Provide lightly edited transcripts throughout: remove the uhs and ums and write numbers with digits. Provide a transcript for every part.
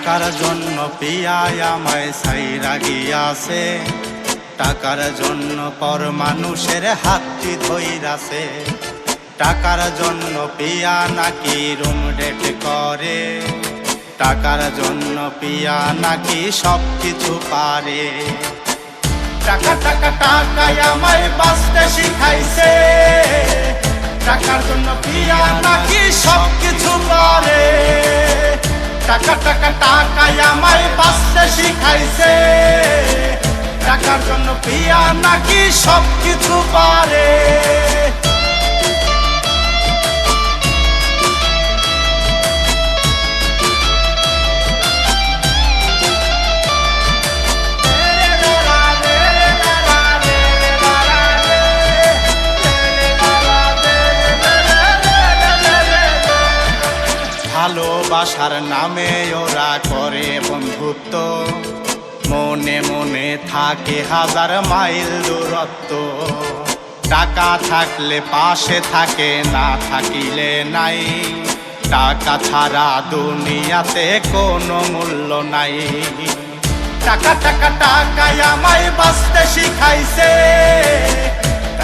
টাকার জন্য পিয়ায় আমায় ছাইরা গিয়াছে, টাকার জন্য পর মানুষের হাতটি ধইরাছে। টাকার জন্য পিয়া নাকি রুম ডেট করে, টাকার জন্য পিয়া নাকি সব কিছু পারে। টাকা টাকা টাকায় আমায় বাঁচতে শিখাইছে, টাকার জন্য পিয়া নাকি সব কিছু পারে। টাকা টাকা টাকায় আমায় বাঁচতে শিখাইছে, টাকার জন্য পিয়া নাকি সব কিছু পারে। ভালোবাসার নামে ওরা করে বন্ধুত্ব, মনে মনে থাকে হাজার মাইল দূরত্ব। টাকা থাকলে পাশে থাকে, না থাকিলে নাই। টাকা ছাড়া দুনিয়াতে কোনো মূল্য নাই। টাকা টাকা টাকায় আমায় বাঁচতে শিখাইছে,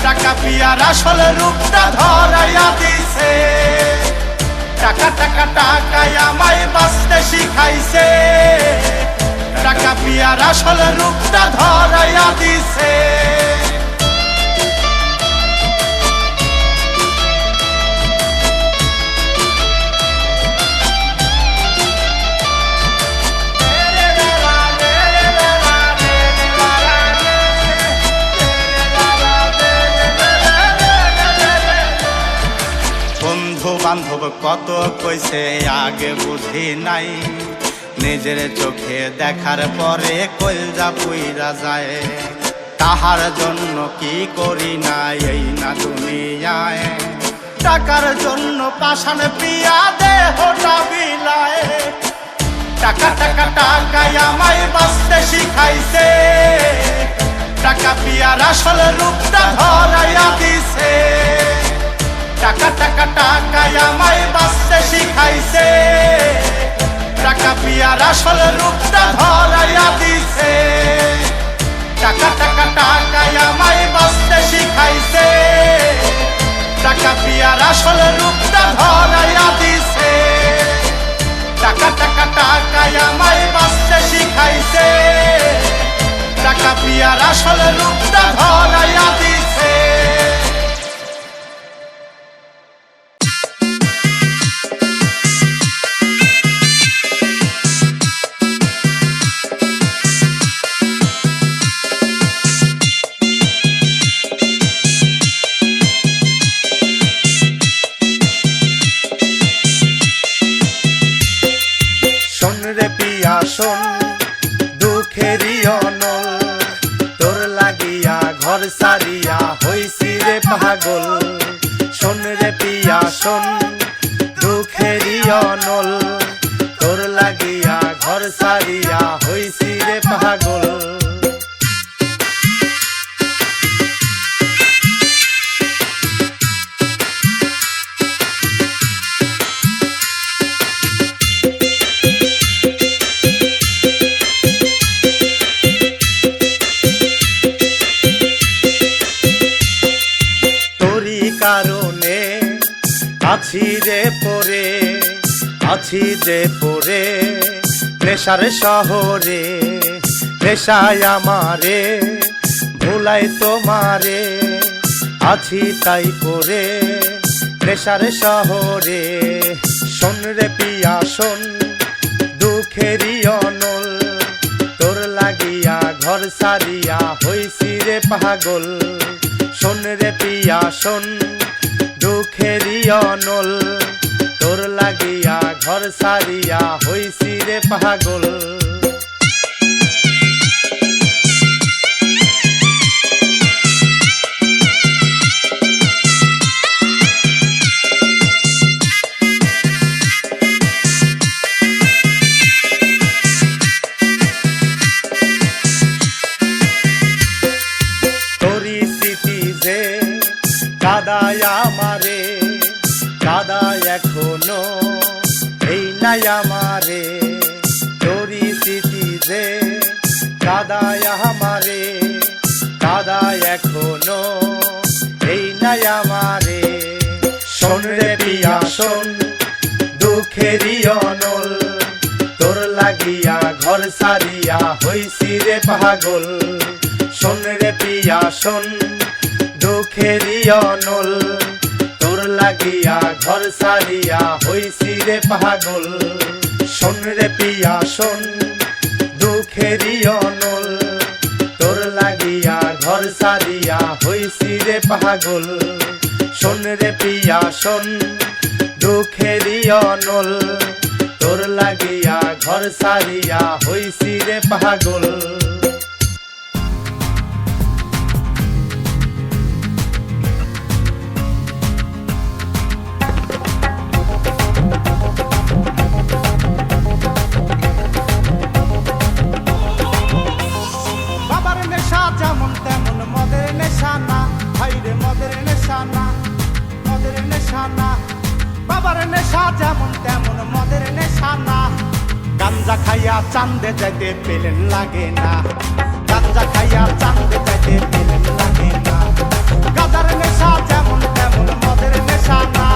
টাকা পিয়ার আসল রূপটা ধরাইয়া দিছে। টাকা টাকা টাকায় আমায় বাঁচতে শিখাইছে, টাকা পিয়ার আসল রূপটা ধরাইয়া দিছে। বন্ধু বান্ধব কত কইছে আগে বুঝি নাই, নিজের চোখে দেখার পরে কইলজা পুইরা যায়। তাহার জন্য কি করি না এই না দুনিয়ায়, টাকার জন্য পাষাণ পিয়া দেহটা বিলায়। টাকা টাকা টাকায় আমায় বাঁচতে শিখাইছে, টাকা পিয়ার আসল রূপটা ধরাইয়া দিছে। টাকা টাকা টাকায় আমায় বাঁচতে শিখাইছে, টাকা পিয়ার আসল রূপটা ধরাইয়া দিছে। টাকা টাকা টাকায় আমায় বাঁচতে শিখাইছে, টাকা পিয়ার আসল রূপটা ধরাইয়া দিছে। টাকা টাকা টাকায় আমায় বাঁচতে শিখাইছে, টাকা পিয়ার আসল রূপটা ধরাইয়া দিছে। শোন দুঃখেরই অনল, তোর লাগিয়া ঘর সারিয়া হইছি রে পাগল। শোন রে পিয়া শোন দুঃখেরই অনল, তোর লাগিয়া ঘর সারিয়া হইছি রে পাগল। কারণে আছি রে পরে, আছি যে পরে নেশার শহরে। নেশায় আমারে ভুলাই তোমারে, আছি তাই করে নেশার শহরে। শোন রে পিয়া শোন দুঃখেরই অনল, তোর লাগিয়া ঘর সারিয়া হইছি রে পাগল। শোন রে পিয়া শোন দুঃখেরই অনল, তোর লাগিয়া ঘর সারিয়া হইছি রে পাগল। তোরি স্মৃতি যে কাদায় আমারে, কাদায় এখনো এই নাই আমারে। তোর কাদায় আমারে। শোন রে পিয়া শোন, দুঃখেরই অনল, তোর লাগিয়া ঘর সারিয়া হইছি রে পাগল। শোন রে পিয়া শোন, দুঃখেরই অনল, তোর লাগিয়া ঘর সারিয়া হইছি রে পাগল। শোন রে পিয়া শোন, দুঃখেরই অনল, তোর লাগিয়া ঘর সারিয়া হইছি রে পাগল। শোন রে পিয়া শোন, দুঃখেরই অনল, তোর লাগিয়া ঘর সারিয়া হইছি রে পাগল। বাবার নেশা যেমন তেমন মদের নেশা না, ভাইরে মদের নেশা না, মদের নেশা না। বাবার নেশা যেমন তেমন মদের নেশা না। গাঞ্জা খাইয়া চান্দে যাইতে পেলেন লাগে না, গাঞ্জা খাইয়া চান্দে যাইতে পেলেন লাগে না। গাজার নেশা যেমন তেমন মদের নেশা না।